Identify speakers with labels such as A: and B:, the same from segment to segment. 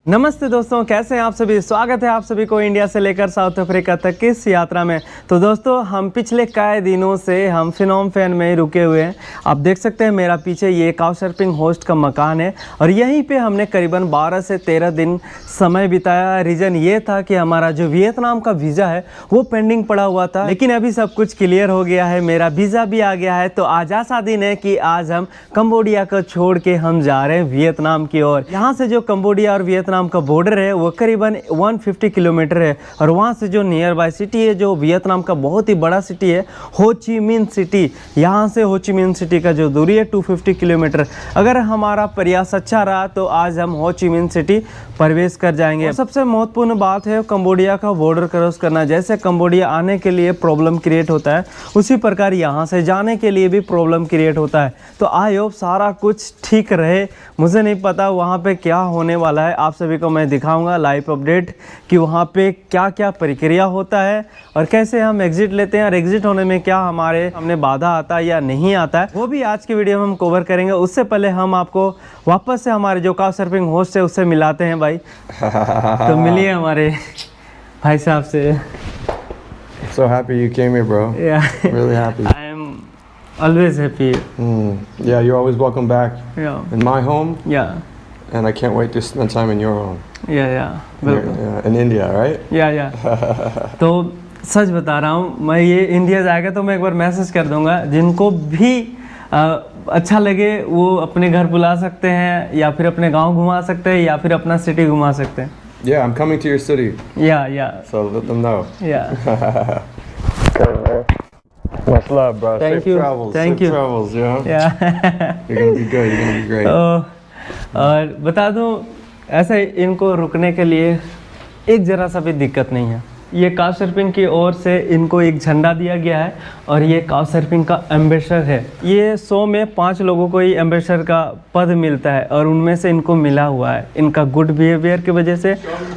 A: नमस्ते दोस्तों, कैसे हैं आप सभी। स्वागत है आप सभी को इंडिया से लेकर साउथ अफ्रीका तक की इस यात्रा में। तो दोस्तों, हम पिछले कई दिनों से हम फिनोम फेन में ही रुके हुए हैं। आप देख सकते हैं मेरा पीछे ये काउचसर्फिंग होस्ट का मकान है और यहीं पे हमने करीबन 12 से 13 दिन समय बिताया। रीज़न ये था कि हमारा जो वियतनाम का वीज़ा है वो पेंडिंग पड़ा हुआ था, लेकिन अभी सब कुछ क्लियर हो गया है, मेरा वीज़ा भी आ गया है। तो आज ऐसा दिन है कि आज हम कंबोडिया को छोड़ के हम जा रहे हैं वियतनाम की ओर। यहाँ से जो कंबोडिया और वियतनाम का बॉर्डर है वो करीबन 150 किलोमीटर है और वहाँ से जो नियर बाय सिटी है, जो वियतनाम का बहुत ही बड़ा सिटी है, हो ची मिन सिटी। यहाँ से हो ची मिन सिटी का जो दूरी है 250 किलोमीटर। अगर हमारा प्रयास अच्छा रहा तो आज हम हो ची मिन सिटी प्रवेश कर जाएंगे। और सबसे महत्वपूर्ण बात है कंबोडिया का बॉर्डर क्रॉस करना। जैसे कंबोडिया आने के लिए प्रॉब्लम क्रिएट होता है, उसी प्रकार यहाँ से जाने के लिए भी प्रॉब्लम क्रिएट होता है। तो आई होप सारा कुछ ठीक रहे। मुझे नहीं पता वहाँ पे क्या होने वाला है, आप सभी को मैं दिखाऊंगा लाइव अपडेट कि वहाँ पे क्या क्या प्रक्रिया होता है और कैसे हम एग्जिट लेते हैं और एग्जिट होने में क्या हमने बाधा आता है या नहीं आता है, वो भी आज की वीडियो में हम कवर करेंगे। उससे पहले हम आपको वापस से हमारे जो काउचसर्फिंग होस्ट है उससे मिलाते हैं भाई। तो मिलिए हमारे भाई साहब से।
B: So happy you came here, bro.
A: Yeah.
B: Really happy.
A: I am always happy.
B: Yeah, you're always welcome back
A: Yeah.
B: in my home,
A: Yeah.
B: and I can't wait to spend time in your home.
A: Yeah. बिल्कुल।
B: In India, right?
A: या तो सच बता रहा हूँ मैं, ये India जाएगा तो मैं एक बार मैसेज कर दूंगा। जिनको भी अच्छा लगे वो अपने घर बुला सकते हैं या फिर अपने गांव घुमा सकते हैं या फिर अपना सिटी घुमा सकते हैं।
B: Yeah, I'm coming to your city.
A: Yeah.
B: So let them know.
A: Yeah.
B: Much love, bro.
A: Thank
B: Safe
A: you.
B: travels.
A: Thank
B: Safe
A: you.
B: travels, yeah.
A: Yeah.
B: You're gonna be good. You're gonna be great.
A: और बता दूं, ऐसे इनको रुकने के लिए एक जरा सा भी दिक्कत नहीं है। ये काउचसर्फिंग की ओर से इनको एक झंडा दिया गया है और ये काउचसर्फिंग का एम्बेसडर है। ये 100 में 5 लोगों को ही एम्बेसडर का पद मिलता है और उनमें से इनको मिला हुआ है इनका गुड बिहेवियर की वजह से,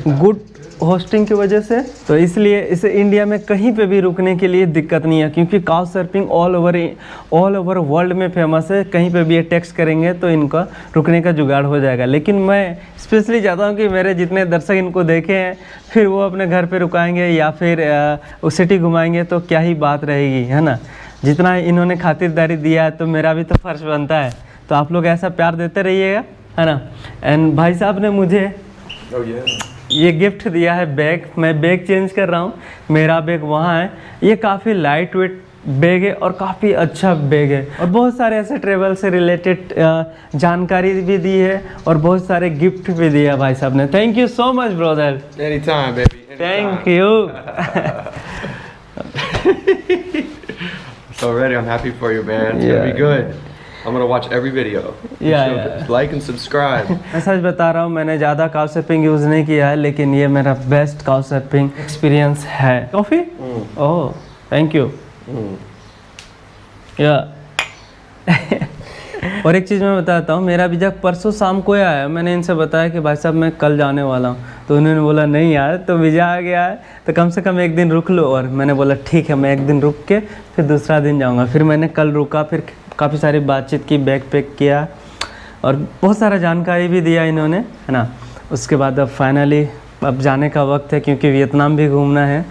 A: गुड होस्टिंग की वजह से। तो इसलिए इसे इंडिया में कहीं पे भी रुकने के लिए दिक्कत नहीं है, क्योंकि काउचसर्फिंग ऑल ओवर वर्ल्ड में फेमस है। कहीं पे भी ये टेक्स्ट करेंगे तो इनका रुकने का जुगाड़ हो जाएगा। लेकिन मैं स्पेशली चाहता हूँ कि मेरे जितने दर्शक इनको देखे हैं फिर वो अपने घर पे रुकाएंगे या फिर उस सिटी घुमाएंगे तो क्या ही बात रहेगी, है ना। जितना इन्होंने खातिरदारी दिया है तो मेरा भी तो फर्ज बनता है। तो आप लोग ऐसा प्यार देते रहिएगा, है ना। एंड भाई साहब ने मुझे ये गिफ्ट दिया है बैग। मैं बैग चेंज कर रहा हूँ, मेरा बैग वहाँ है। ये काफ़ी लाइट वेट बैग है और काफ़ी अच्छा बैग है और बहुत सारे ऐसे ट्रेवल से रिलेटेड जानकारी भी दी है और बहुत सारे गिफ्ट भी दिया भाई साहब ने। Thank you so much brother.
B: Anytime, baby.
A: Thank you.
B: So ready. I'm happy for you, man. It's gonna be good. I'm gonna watch every video.
A: Yeah.
B: Like and subscribe.
A: मैं सच बता रहा हूँ, मैंने ज़्यादा काउचसर्फिंग यूज़ नहीं किया है, लेकिन ये मेरा बेस्ट काउचसर्फिंग एक्सपीरियंस है। कॉफ़ी? Oh thank you. या और एक चीज़ मैं बताता हूँ, मेरा वीज़ा परसों शाम को आया। मैंने इनसे बताया कि भाई साहब मैं कल जाने वाला हूँ, तो उन्होंने बोला नहीं यार तो वीज़ा आ गया है तो कम से कम एक दिन रुक लो। और मैंने बोला ठीक है, मैं एक दिन रुक के फिर दूसरा दिन जाऊँगा। फिर मैंने कल रुका, फिर काफ़ी सारी बातचीत की, बैग पैक किया और बहुत सारा जानकारी भी दिया इन्होंने, है ना। उसके बाद अब फाइनली अब जाने का वक्त है, क्योंकि वियतनाम भी घूमना है।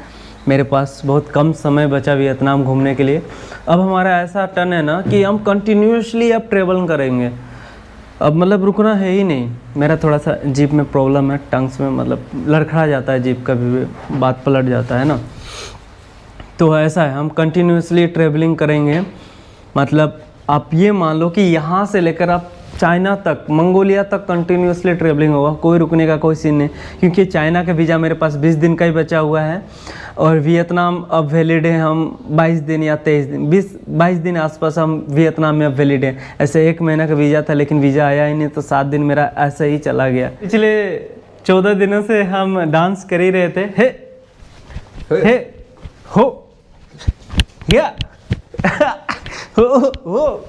A: मेरे पास बहुत कम समय बचा वियतनाम घूमने के लिए। अब हमारा ऐसा टर्न है ना कि हम कंटिन्यूसली अब ट्रेवल करेंगे, अब मतलब रुकना है ही नहीं। मेरा थोड़ा सा जीप में प्रॉब्लम है, टंग्स में मतलब लड़खड़ा जाता है जीप, कभी भी बात पलट जाता है ना। तो ऐसा है, हम कंटिन्यूसली ट्रेवलिंग करेंगे। मतलब आप ये मान लो कि यहाँ से लेकर आप चाइना तक, मंगोलिया तक कंटिन्यूसली ट्रेवलिंग होगा, कोई रुकने का कोई सीन नहीं। क्योंकि चाइना का वीज़ा मेरे पास 20 दिन का ही बचा हुआ है और वियतनाम अब वैलिड है हम 22 दिन या 23 दिन, 22 दिन आसपास हम वियतनाम में अब वैलिड है। ऐसे 1 महीना का वीज़ा था लेकिन वीज़ा आया ही नहीं, तो 7 दिन मेरा ऐसे ही चला गया। पिछले 14 दिनों से हम डांस कर ही रहे थे। हे हो या हो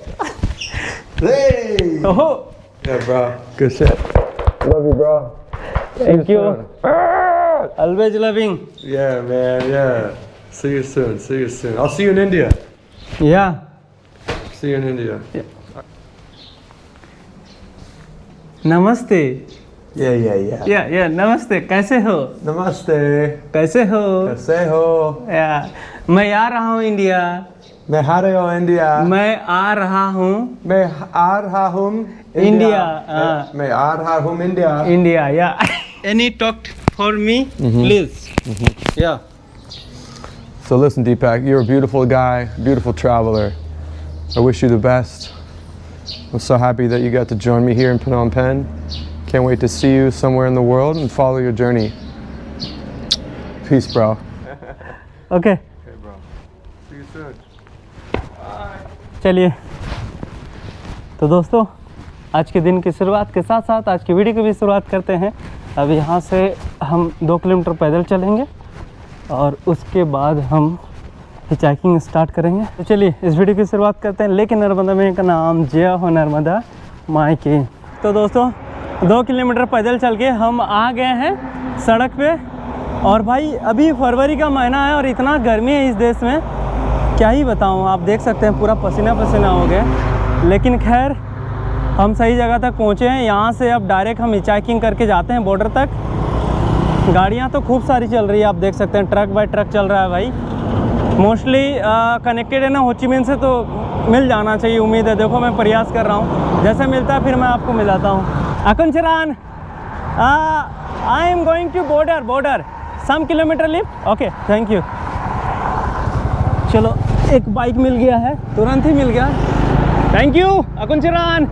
B: Hey!
A: Oh,
B: Yeah, bro. Good shit. Love you, bro.
A: thank you. Always loving.
B: Yeah, man. Yeah. See you soon. See you soon. I'll see you in India.
A: Yeah.
B: See you in India.
A: नमस्ते। या नमस्ते, कैसे हो?
B: Namaste.
A: कैसे हो?
B: Kaise ho?
A: या मैं आ रहा हूँ इंडिया।
B: मैं आ रहा हूँ इंडिया।
A: मैं आ रहा हूँ
B: मैं आ रहा हूँ
A: इंडिया।
B: मैं आ रहा हूँ इंडिया।
A: इंडिया, या any talk for me please? या
B: So listen, Deepak, you're a beautiful guy, beautiful traveler. I wish you the best. I'm so happy that you got to join me here in Phnom Penh. Can't wait to see you somewhere in the world and follow your journey. Peace, bro.
A: Okay,
B: Okay, bro. See you soon.
A: चलिए। तो दोस्तों, आज के दिन की शुरुआत के साथ साथ आज की वीडियो की भी शुरुआत करते हैं। अब यहाँ से हम 2 किलोमीटर पैदल चलेंगे और उसके बाद हम हिचाइकिंग स्टार्ट करेंगे। तो चलिए इस वीडियो की शुरुआत करते हैं। लेकिन नर्मदा में का नाम जय हो नर्मदा माई की। तो दोस्तों 2 किलोमीटर पैदल चल के हम आ गए हैं सड़क पे। और भाई अभी फरवरी का महीना है और इतना गर्मी है इस देश में, क्या ही बताऊँ। आप देख सकते हैं पूरा पसीना पसीना हो गया। लेकिन खैर हम सही जगह तक पहुँचे हैं। यहाँ से अब डायरेक्ट हम हिचाइकिंग करके जाते हैं बॉर्डर तक। गाड़ियाँ तो खूब सारी चल रही है, आप देख सकते हैं ट्रक बाय ट्रक चल रहा है भाई। मोस्टली कनेक्टेड है ना हो ची मिन से, तो मिल जाना चाहिए, उम्मीद है। देखो मैं प्रयास कर रहा हूँ, जैसे मिलता है फिर मैं आपको मिलाता हूँ। Akuncharan, I am going to border some kilometre live. Okay, thank you. चलो एक बाइक मिल गया है, तुरंत ही मिल गया। Thank you Akuncharan.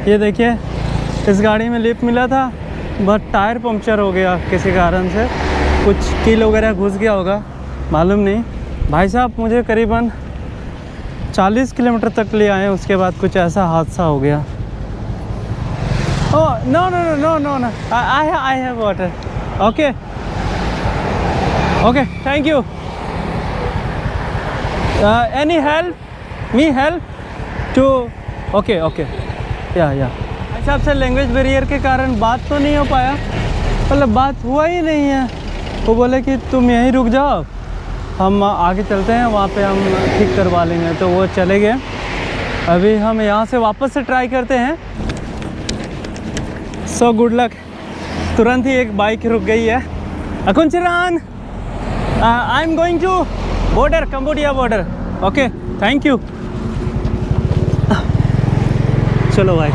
A: ये देखिए इस गाड़ी में लिफ्ट मिला था, बट टायर पंक्चर हो गया किसी कारण से, कुछ कील वगैरह घुस गया होगा, मालूम नहीं। भाई साहब मुझे करीबन 40 किलोमीटर तक ले आए, उसके बाद कुछ ऐसा हादसा हो गया। Oh no no no no no, I have water. Okay okay, thank you. Any help me help to? Okay okay, या हिसाब से लैंग्वेज बैरियर के कारण बात तो नहीं हो पाया, मतलब बात हुआ ही नहीं है। वो बोले कि तुम यहीं रुक जाओ, हम आगे चलते हैं, वहाँ पे हम ठीक करवा लेंगे। तो वो चले गए। अभी हम यहाँ से वापस से ट्राई करते हैं। So good luck. तुरंत ही एक बाइक रुक गई है। Akuncharan, I am going to border, Cambodia border. Okay, thank you. चलो भाई।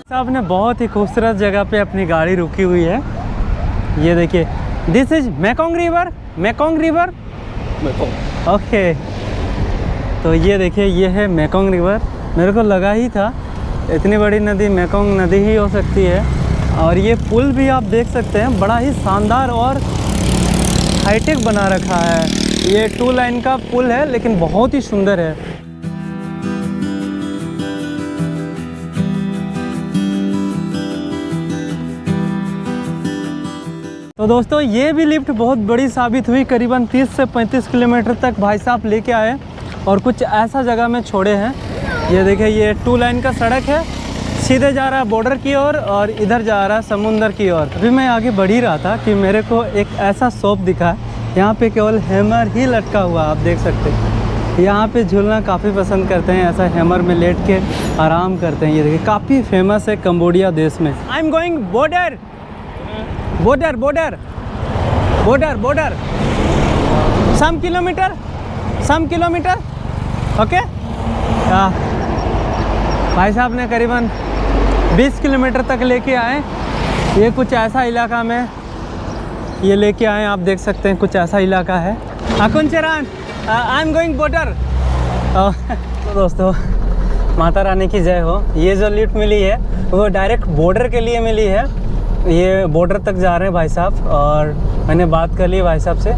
A: साहब ने बहुत ही खूबसूरत जगह पे अपनी गाड़ी रुकी हुई है। ये देखिए, this is Mekong river. Mekong river, okay. तो ये देखिए, ये है मेकोंग रिवर। मेरे को लगा ही था इतनी बड़ी नदी मेकोंग नदी ही हो सकती है। और ये पुल भी आप देख सकते हैं, बड़ा ही शानदार और हाईटेक बना रखा है। ये 2 लाइन का पुल है, लेकिन बहुत ही सुंदर है। तो दोस्तों ये भी लिफ्ट बहुत बड़ी साबित हुई, करीबन 30 से 35 किलोमीटर तक भाई साहब लेके आए और कुछ ऐसा जगह में छोड़े हैं। ये देखिए, ये 2 लाइन का सड़क है, सीधे जा रहा है बॉर्डर की ओर और इधर जा रहा है समुंदर की ओर। अभी मैं आगे बढ़ ही रहा था कि मेरे को एक ऐसा शॉप दिखा, यहाँ पे केवल हैमर ही लटका हुआ, आप देख सकते हैं। यहाँ पे झूलना काफ़ी पसंद करते हैं, ऐसा हैमर में लेट के आराम करते हैं। ये देखिए, काफ़ी फेमस है कंबोडिया देश में। आई am going border border, border, border, border. Some kilometer, okay. भाई साहब ने करीबन 20 किलोमीटर तक लेके आए। ये कुछ ऐसा इलाका में ये लेके आए, आप देख सकते हैं कुछ ऐसा इलाका है। Akuncharan, I am going border. तो दोस्तों माता रानी की जय हो। ये जो लिफ्ट मिली है वो डायरेक्ट बॉर्डर के लिए मिली है। ये बॉर्डर तक जा रहे हैं भाई साहब, और मैंने बात कर ली भाई साहब से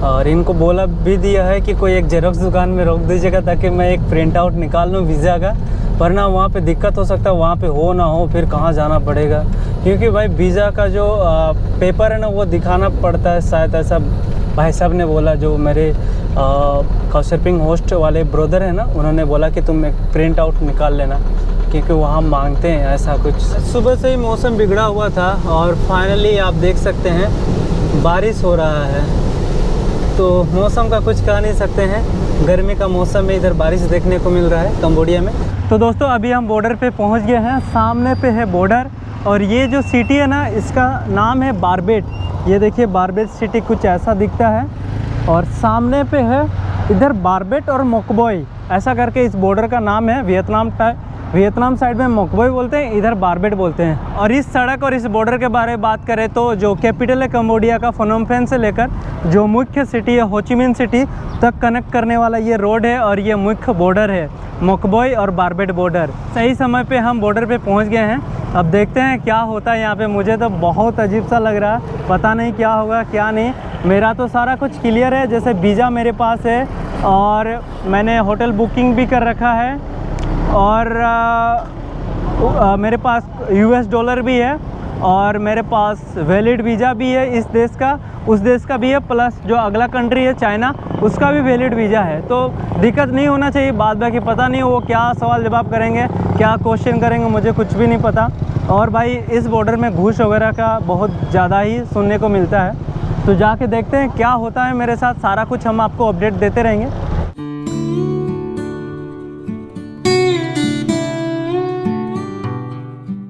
A: और इनको बोला भी दिया है कि कोई एक जेरोक्स दुकान में रोक दीजिएगा ताकि मैं एक प्रिंट आउट निकाल लूँ वीज़ा का, वरना वहाँ पे दिक्कत हो सकता है, वहाँ पे हो ना हो फिर कहाँ जाना पड़ेगा। क्योंकि भाई वीज़ा का जो पेपर है ना वो दिखाना पड़ता है, शायद ऐसा भाई साहब ने बोला। जो मेरे काउचसर्फिंग होस्ट वाले ब्रदर है ना, उन्होंने बोला कि तुम एक प्रिंट आउट निकाल लेना क्योंकि वहाँ मांगते हैं ऐसा कुछ। सुबह से ही मौसम बिगड़ा हुआ था और फाइनली आप देख सकते हैं बारिश हो रहा है। तो मौसम का कुछ कह नहीं सकते हैं, गर्मी का मौसम में इधर बारिश देखने को मिल रहा है कंबोडिया में। तो दोस्तों अभी हम बॉर्डर पे पहुंच गए हैं, सामने पे है बॉर्डर और ये जो सिटी है ना इसका नाम है बारबेट। ये देखिए बारबेट सिटी कुछ ऐसा दिखता है और सामने पे है इधर बारबेट और मोकबोई ऐसा करके इस बॉर्डर का नाम है। वियतनाम साइड में मोकबोई बोलते हैं, इधर बारबेट बोलते हैं। और इस सड़क और इस बॉर्डर के बारे में बात करें तो जो कैपिटल है कंबोडिया का फनोम पेन से लेकर जो मुख्य सिटी है हो ची मिन सिटी तक कनेक्ट करने वाला ये रोड है और ये मुख्य बॉर्डर है मोकबोई और बारबेट बॉर्डर। सही समय पे हम बॉर्डर पे पहुंच गए हैं। अब देखते हैं क्या होता है यहाँ पे। मुझे तो बहुत अजीब सा लग रहा है, पता नहीं क्या होगा क्या नहीं। मेरा तो सारा कुछ क्लियर है, जैसे वीज़ा मेरे पास है और मैंने होटल बुकिंग भी कर रखा है और मेरे पास US डॉलर भी है और मेरे पास वैलिड वीज़ा भी है इस देश का, उस देश का भी है, प्लस जो अगला कंट्री है चाइना उसका भी वैलिड वीज़ा है। तो दिक्कत नहीं होना चाहिए। बाद बाकी पता नहीं वो क्या सवाल जवाब करेंगे, क्या क्वेश्चन करेंगे, मुझे कुछ भी नहीं पता। और भाई इस बॉर्डर में घूस वगैरह का बहुत ज़्यादा ही सुनने को मिलता है। तो जाके देखते हैं क्या होता है मेरे साथ, सारा कुछ हम आपको अपडेट देते रहेंगे।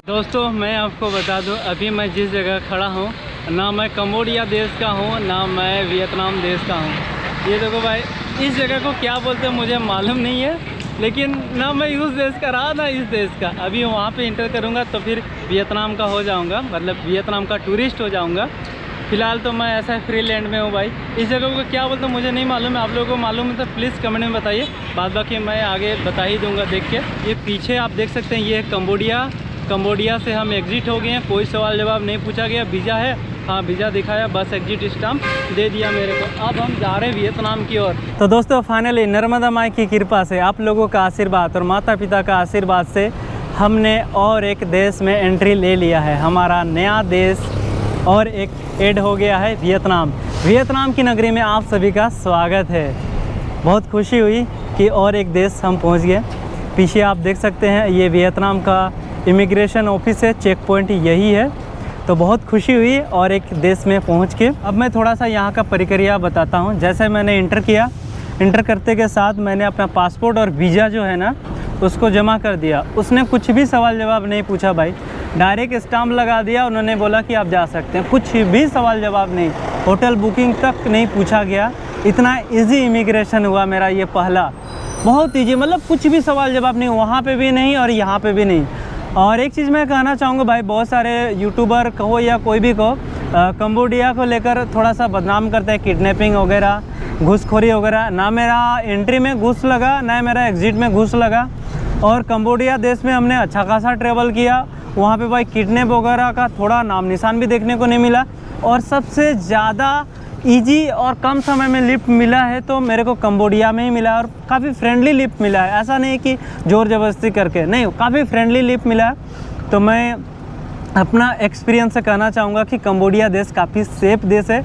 A: दोस्तों मैं आपको बता दूं अभी मैं जिस जगह खड़ा हूं ना मैं कंबोडिया देश का हूं ना मैं वियतनाम देश का हूं। ये देखो भाई इस जगह को क्या बोलते हैं मुझे मालूम नहीं है, लेकिन ना मैं उस देश का रहा ना इस देश का। अभी वहाँ पे इंटर करूँगा तो फिर वियतनाम का हो जाऊँगा, मतलब वियतनाम का टूरिस्ट हो जाऊँगा। फ़िलहाल तो मैं ऐसा फ्री लैंड में हूँ भाई। इस जगह को क्या बोलते हैं मुझे नहीं मालूम है, आप लोगों को मालूम है तो प्लीज़ कमेंट में बताइए, बाद बाकी मैं आगे बता ही दूँगा देख के। ये पीछे आप देख सकते हैं ये है कंबोडिया से हम एग्जिट हो गए हैं, कोई सवाल जवाब नहीं पूछा गया। वीज़ा है, हाँ वीज़ा दिखाया, बस एग्जिट स्टाम्प दे दिया मेरे को। अब हम जा रहे हैं वियतनाम की ओर। तो दोस्तों फाइनली नर्मदा माई की कृपा से, आप लोगों का आशीर्वाद और माता पिता का आशीर्वाद से हमने और एक देश में एंट्री ले लिया है। हमारा नया देश और एक ऐड हो गया है वियतनाम। वियतनाम की नगरी में आप सभी का स्वागत है। बहुत खुशी हुई कि और एक देश हम पहुँच गए। पीछे आप देख सकते हैं ये वियतनाम का इमिग्रेशन ऑफिस है, चेक पॉइंट यही है। तो बहुत खुशी हुई और एक देश में पहुंच के। अब मैं थोड़ा सा यहाँ का प्रक्रिया बताता हूँ। जैसे मैंने इंटर किया, इंटर करते के साथ मैंने अपना पासपोर्ट और वीज़ा जो है ना उसको जमा कर दिया। उसने कुछ भी सवाल जवाब नहीं पूछा भाई, डायरेक्ट स्टाम्प लगा दिया। उन्होंने बोला कि आप जा सकते हैं, कुछ भी सवाल जवाब नहीं, होटल बुकिंग तक नहीं पूछा गया। इतना ईजी इमिग्रेशन हुआ मेरा ये पहला, बहुत ईजी, मतलब कुछ भी सवाल जवाब नहीं, वहाँ पे भी नहीं और यहाँ पे भी नहीं। और एक चीज़ मैं कहना चाहूँगा भाई, बहुत सारे यूट्यूबर कहो या कोई भी कहो कंबोडिया को लेकर थोड़ा सा बदनाम करते हैं, किडनैपिंग वगैरह, घूसखोरी वगैरह। ना मेरा एंट्री में घूस लगा ना मेरा एग्ज़िट में घूस लगा। और कंबोडिया देश में हमने अच्छा खासा ट्रैवल किया, वहाँ पे भाई किडनैप वगैरह का थोड़ा नाम निशान भी देखने को नहीं मिला। और सबसे ज़्यादा इजी और कम समय में लिफ्ट मिला है तो मेरे को कंबोडिया में ही मिला है, और काफ़ी फ्रेंडली लिफ्ट मिला है। ऐसा नहीं कि ज़ोर ज़बरदस्ती करके, नहीं, काफ़ी फ्रेंडली लिफ्ट मिला है। तो मैं अपना एक्सपीरियंस से कहना चाहूँगा कि कंबोडिया देश काफ़ी सेफ देश है।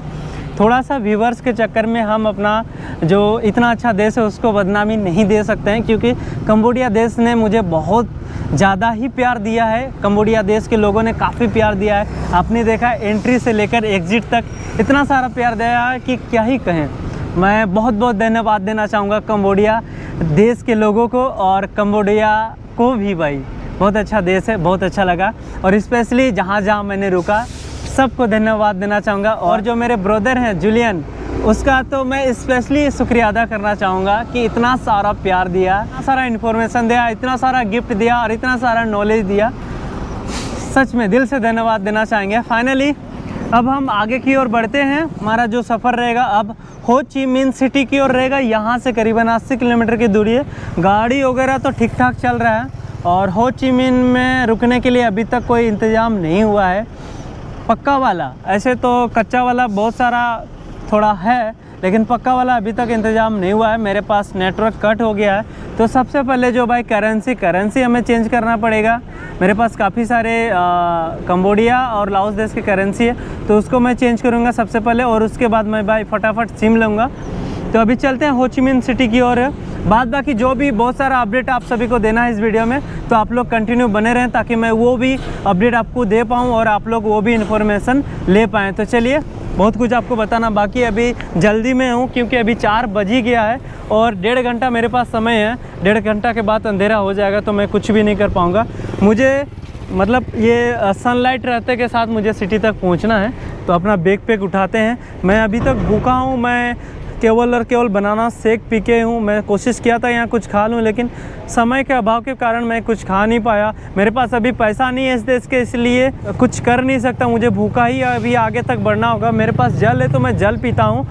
A: थोड़ा सा व्यूवर्स के चक्कर में हम अपना जो इतना अच्छा देश है उसको बदनामी नहीं दे सकते हैं, क्योंकि कंबोडिया देश ने मुझे बहुत ज़्यादा ही प्यार दिया है। कंबोडिया देश के लोगों ने काफ़ी प्यार दिया है। आपने देखा एंट्री से लेकर एग्ज़िट तक इतना सारा प्यार दिया है कि क्या ही कहें। मैं बहुत बहुत धन्यवाद देना चाहूँगा कंबोडिया देश के लोगों को, और कंबोडिया को भी भाई, बहुत अच्छा देश है, बहुत अच्छा लगा। और स्पेशली जहाँ जहाँ मैंने रुका सबको धन्यवाद देना चाहूँगा। और जो मेरे ब्रदर हैं जूलियन, उसका तो मैं स्पेशली शुक्रिया अदा करना चाहूँगा कि इतना सारा प्यार दिया, इतना सारा इन्फॉर्मेशन दिया, इतना सारा गिफ्ट दिया और इतना सारा नॉलेज दिया। सच में दिल से धन्यवाद देना चाहेंगे। फाइनली अब हम आगे की ओर बढ़ते हैं। हमारा जो सफ़र रहेगा अब हो ची मिन सिटी की ओर रहेगा। यहाँ से करीबन 80 किलोमीटर की दूरी है। गाड़ी वगैरह तो ठीक ठाक चल रहा है और हो ची मिन में रुकने के लिए अभी तक कोई इंतज़ाम नहीं हुआ है पक्का वाला। ऐसे तो कच्चा वाला बहुत सारा थोड़ा है, लेकिन पक्का वाला अभी तक इंतज़ाम नहीं हुआ है। मेरे पास नेटवर्क कट हो गया है। तो सबसे पहले जो भाई करेंसी हमें चेंज करना पड़ेगा। मेरे पास काफ़ी सारे कंबोडिया और लाओस देश की करेंसी है, तो उसको मैं चेंज करूँगा सबसे पहले और उसके बाद मैं भाई फटाफट सिम लूँगा। तो अभी चलते हैं हो ची मिन सिटी की ओर। बाद बाकी जो भी बहुत सारा अपडेट आप सभी को देना है इस वीडियो में, तो आप लोग कंटिन्यू बने रहें ताकि मैं वो भी अपडेट आपको दे पाऊँ और आप लोग वो भी इन्फॉर्मेशन ले पाएँ। तो चलिए, बहुत कुछ आपको बताना बाकी। अभी जल्दी में हूँ क्योंकि अभी 4 बज ही गया है और 1.5 घंटा मेरे पास समय है। 1.5 घंटा के बाद अंधेरा हो जाएगा तो मैं कुछ भी नहीं कर पाऊँगा। मुझे मतलब ये सनलाइट रहते के साथ मुझे सिटी तक पहुँचना है। तो अपना बैग पैक उठाते हैं। मैं अभी तक भूखा हूँ, मैं केवल और केवल बनाना शेक पी के हूँ। मैं कोशिश किया था यहाँ कुछ खा लूँ, लेकिन समय के अभाव के कारण मैं कुछ खा नहीं पाया। मेरे पास अभी पैसा नहीं है इस देश के, इसलिए कुछ कर नहीं सकता। मुझे भूखा ही अभी आगे तक बढ़ना होगा। मेरे पास जल है तो मैं जल पीता हूँ।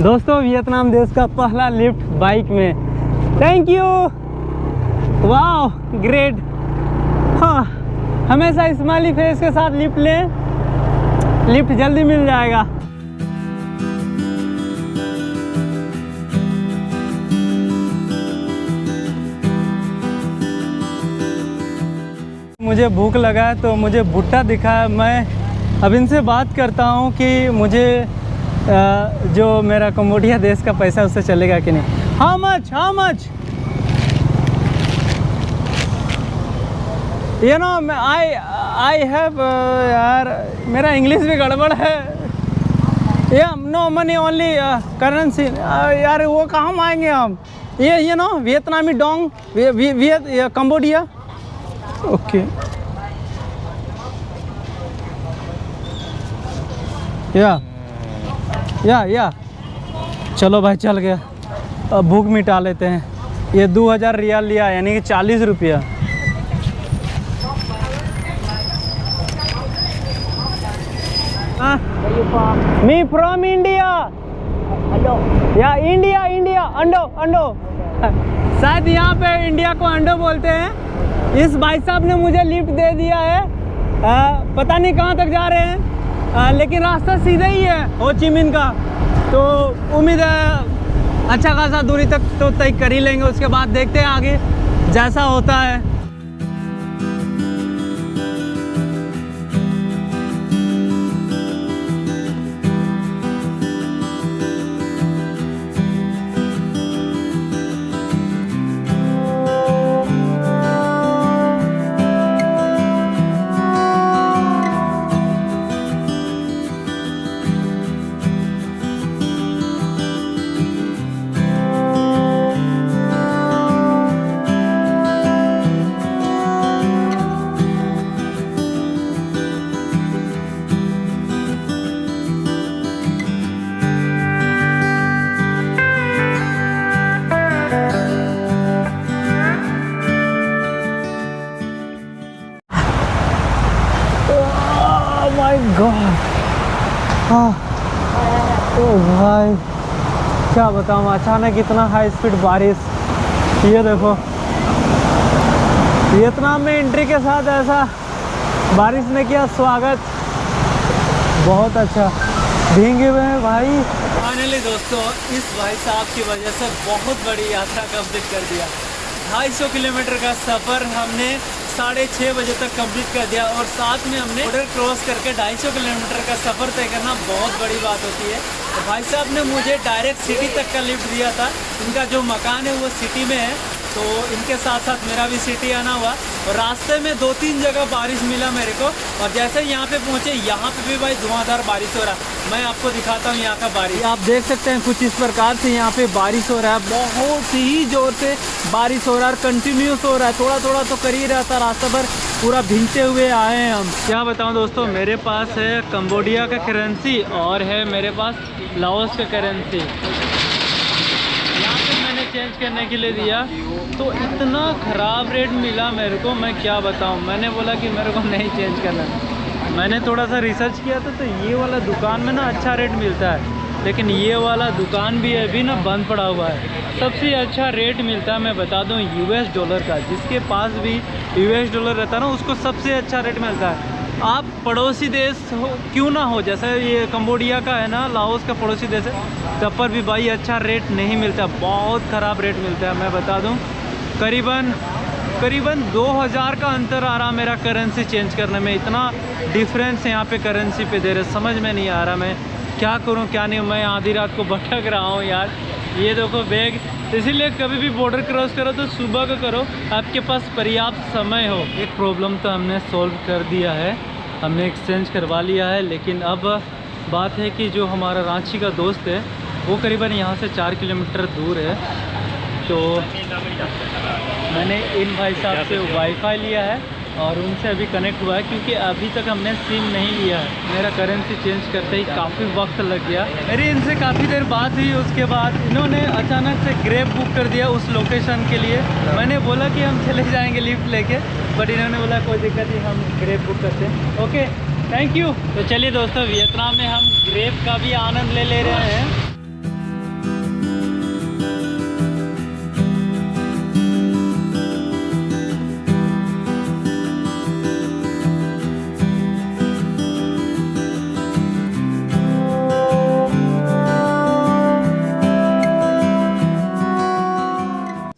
A: दोस्तों, वियतनाम देश का पहला लिफ्ट बाइक में। थैंक यू, वाह ग्रेट। हाँ, हमेशा स्माइली फेस के साथ लिफ्ट लें, लिफ्ट जल्दी मिल जाएगा। मुझे भूख लगा है तो मुझे भुट्टा दिखा है। मैं अब इनसे बात करता हूँ कि मुझे जो मेरा कंबोडिया देश का पैसा उससे चलेगा कि नहीं। How much you know I have यार, मेरा इंग्लिश भी गड़बड़ है। या नो मनी ओनली करेंसी यार, वो कहाँ आएंगे हम? ये यू नो वियतनामी डोंग कंबोडिया। ओके या चलो भाई, चल गया। अब भूख मिटा लेते हैं। ये 2000 रियाल लिया, यानी कि 40 रुपया। Me from India. या इंडिया अंडो। शायद यहाँ पे इंडिया को अंडो बोलते हैं। इस भाई साहब ने मुझे लिफ्ट दे दिया है। पता नहीं कहाँ तक जा रहे हैं, लेकिन रास्ता सीधा ही है हो ची मिन का। तो उम्मीद है अच्छा खासा दूरी तक तो तय कर ही लेंगे। उसके बाद देखते हैं आगे जैसा होता है। ओ भाई, क्या बताऊँ, अचानक इतना हाई स्पीड बारिश। ये देखो, वियतनाम में एंट्री के साथ ऐसा बारिश ने किया स्वागत, बहुत अच्छा। भीगे हुए हैं भाई। फाइनली दोस्तों, इस भाई साहब की वजह से बहुत बड़ी यात्रा कंप्लीट कर दिया। 250 किलोमीटर का सफ़र हमने 6:30 बजे तक कंप्लीट कर दिया और साथ में हमने बॉर्डर क्रॉस करके 250 किलोमीटर का सफ़र तय करना बहुत बड़ी बात होती है। तो भाई साहब ने मुझे डायरेक्ट सिटी तक का लिफ्ट दिया था। इनका जो मकान है वो सिटी में है तो इनके साथ साथ मेरा भी सिटी आना हुआ और रास्ते में 2-3 जगह बारिश मिला मेरे को। और जैसे यहाँ पे पहुँचे यहाँ पे भी भाई धुआंधार बारिश हो रहा है। मैं आपको दिखाता हूँ यहाँ का बारिश। आप देख सकते हैं कुछ इस प्रकार से यहाँ पे बारिश हो रहा है, बहुत ही ज़ोर से बारिश हो रहा है, कंटिन्यूस हो रहा है। थोड़ा थोड़ा तो कर ही रहा था, रास्ते पर पूरा भीगते हुए आए हैं हम। क्या बताऊँ दोस्तों, मेरे पास है कंबोडिया का करेंसी और है मेरे पास लाओस का करेंसी। यहाँ पे मैंने चेंज करने के लिए दिया तो इतना ख़राब रेट मिला मेरे को, मैं क्या बताऊँ। मैंने बोला कि मेरे को नहीं चेंज करना। मैंने थोड़ा सा रिसर्च किया था तो ये वाला दुकान में ना अच्छा रेट मिलता है, लेकिन ये वाला दुकान भी अभी ना बंद पड़ा हुआ है। सबसे अच्छा रेट मिलता है मैं बता दूं US डॉलर का। जिसके पास भी US डॉलर रहता है ना उसको सबसे अच्छा रेट मिलता है। आप पड़ोसी देश हो क्यों ना हो, जैसे ये कंबोडिया का है ना, लाओस का पड़ोसी देश है, तब पर भी भाई अच्छा रेट नहीं मिलता, बहुत ख़राब रेट मिलता है। मैं बता दूं करीबन 2000 का अंतर आ रहा मेरा करेंसी चेंज करने में। इतना डिफरेंस यहाँ पे करेंसी पे दे रहे, समझ में नहीं आ रहा मैं क्या करूँ क्या नहीं। मैं आधी रात को भटक रहा हूँ यार। ये देखो बैग, इसीलिए कभी भी बॉर्डर क्रॉस करो तो सुबह का करो, आपके पास पर्याप्त समय हो। एक प्रॉब्लम तो हमने सॉल्व कर दिया है, हमने एक्सचेंज करवा लिया है। लेकिन अब बात है कि जो हमारा रांची का दोस्त है वो करीबन यहाँ से 4 किलोमीटर दूर है। तो मैंने इन भाई साहब से वाईफाई लिया है और उनसे अभी कनेक्ट हुआ है, क्योंकि अभी तक हमने सिम नहीं लिया है। मेरा करेंसी चेंज करते ही काफ़ी वक्त लग गया। मेरी इनसे काफ़ी देर बात हुई, उसके बाद इन्होंने अचानक से ग्रेब बुक कर दिया उस लोकेशन के लिए। मैंने बोला कि हम चले जाएंगे लिफ्ट लेके, बट इन्होंने बोला कोई दिक्कत नहीं, हम ग्रेब बुक करते हैं। Okay, thank you. तो चलिए दोस्तों, वियतनाम में हम ग्रेब का भी आनंद ले रहे हैं।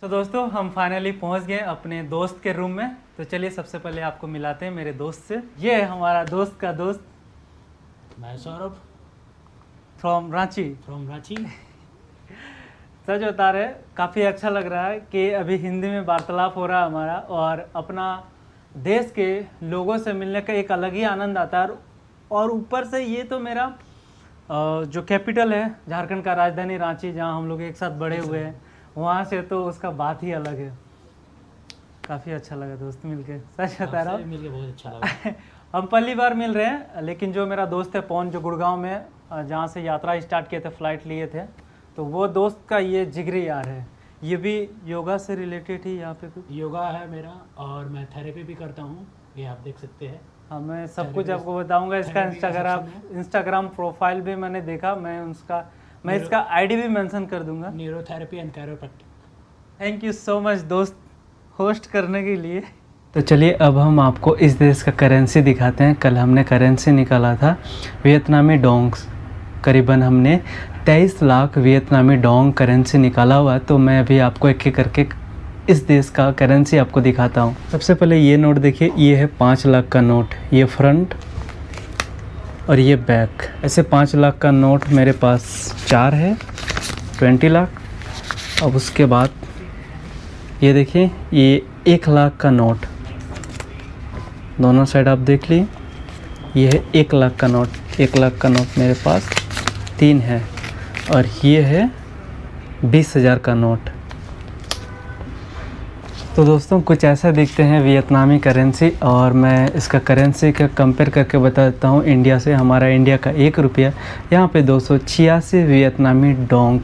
A: तो दोस्तों हम फाइनली पहुंच गए अपने दोस्त के रूम में। तो चलिए सबसे पहले आपको मिलाते हैं मेरे दोस्त से। ये है हमारा दोस्त का दोस्त,
C: मैं सौरभ
A: फ्रॉम रांची। सच बता रहे, काफ़ी अच्छा लग रहा है कि अभी हिंदी में वार्तालाप हो रहा है हमारा, और अपना देश के लोगों से मिलने का एक अलग ही आनंद आता है। और ऊपर से ये तो मेरा जो कैपिटल है झारखंड का, राजधानी रांची, जहाँ हम लोग एक साथ बड़े हुए हैं, वहाँ से तो उसका बात ही अलग है। काफ़ी अच्छा लगा दोस्त मिलके, सच बता रहा हूँ,
C: मिलके बहुत अच्छा लगा।
A: हम पहली बार मिल रहे हैं, लेकिन जो मेरा दोस्त है पवन, जो गुड़गांव में जहाँ से यात्रा स्टार्ट किए थे, फ्लाइट लिए थे, तो वो दोस्त का ये जिगरी यार है। ये भी योगा से रिलेटेड ही यहाँ पे कुछ
C: योगा है मेरा, और मैं थेरेपी भी करता हूँ, ये आप देख सकते हैं।
A: हाँ, मैं सब कुछ आपको बताऊंगा। इसका इंस्टाग्राम प्रोफाइल भी मैंने देखा, मैं इसका आईडी भी मेंशन कर दूंगा,
C: neurotherapy and chiropractic.
A: Thank you so much दोस्त होस्ट करने के लिए। तो चलिए अब हम आपको इस देश का करेंसी दिखाते हैं। कल हमने करेंसी निकाला था वियतनामी डोंग्स, करीबन हमने 23 लाख वियतनामी डोंग करेंसी निकाला हुआ है। तो मैं अभी आपको एक एक करके इस देश का करेंसी आपको दिखाता हूँ। सबसे पहले ये नोट देखिए, ये है 5 लाख का नोट, ये फ्रंट और ये बैक। ऐसे 5 लाख का नोट मेरे पास 4 है, 20 लाख। अब उसके बाद ये देखिए, ये 1 लाख का नोट, दोनों साइड आप देख ली। ये है 1 लाख का नोट, 1 लाख का नोट मेरे पास 3 है। और ये है 20,000 का नोट। तो दोस्तों कुछ ऐसा दिखते हैं वियतनामी करेंसी, और मैं इसका करेंसी का कंपेयर करके बता देता हूँ इंडिया से। हमारा इंडिया का 1 रुपया यहाँ पे 286 वियतनामी डोंग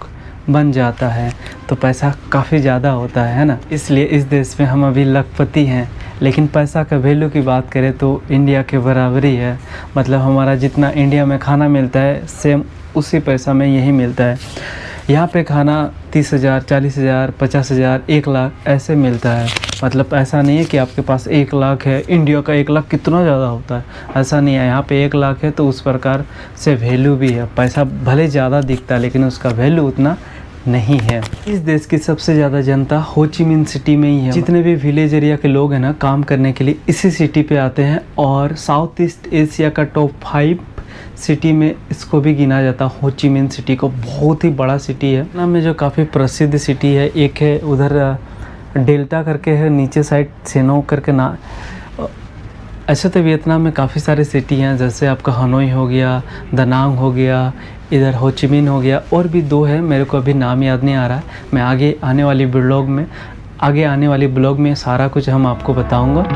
A: बन जाता है, तो पैसा काफ़ी ज़्यादा होता है ना। इसलिए इस देश में हम अभी लखपति हैं, लेकिन पैसा का वैल्यू की बात करें तो इंडिया के बराबरी है। मतलब हमारा जितना इंडिया में खाना मिलता है, सेम उसी पैसा में यही मिलता है। यहाँ पे खाना 30,000, 40,000, 50,000, 1 लाख ऐसे मिलता है। मतलब ऐसा नहीं है कि आपके पास 1 लाख है, इंडिया का 1 लाख कितना ज़्यादा होता है, ऐसा नहीं है। यहाँ पे 1 लाख है तो उस प्रकार से वैल्यू भी है। पैसा भले ज़्यादा दिखता है, लेकिन उसका वैल्यू उतना नहीं है। इस देश की सबसे ज़्यादा जनता हो ची मिन सिटी में ही है। जितने भी विलेज एरिया के लोग हैं ना, काम करने के लिए इसी सिटी पे आते हैं। और साउथ ईस्ट एशिया का टॉप 5 सिटी में इसको भी गिना जाता है, हो ची मिन सिटी को। बहुत ही बड़ा सिटी है ना, में जो काफ़ी प्रसिद्ध सिटी है। एक है उधर डेल्टा करके है, नीचे साइड सेनो करके ना। ऐसे तो वियतनाम में काफ़ी सारे सिटी हैं, जैसे आपका हनोई हो गया, दनांग हो गया, इधर होचिमिन हो गया, और भी 2 है, मेरे को अभी नाम याद नहीं आ रहा है। मैं आगे आने वाली ब्लॉग में सारा कुछ हम आपको बताऊंगा।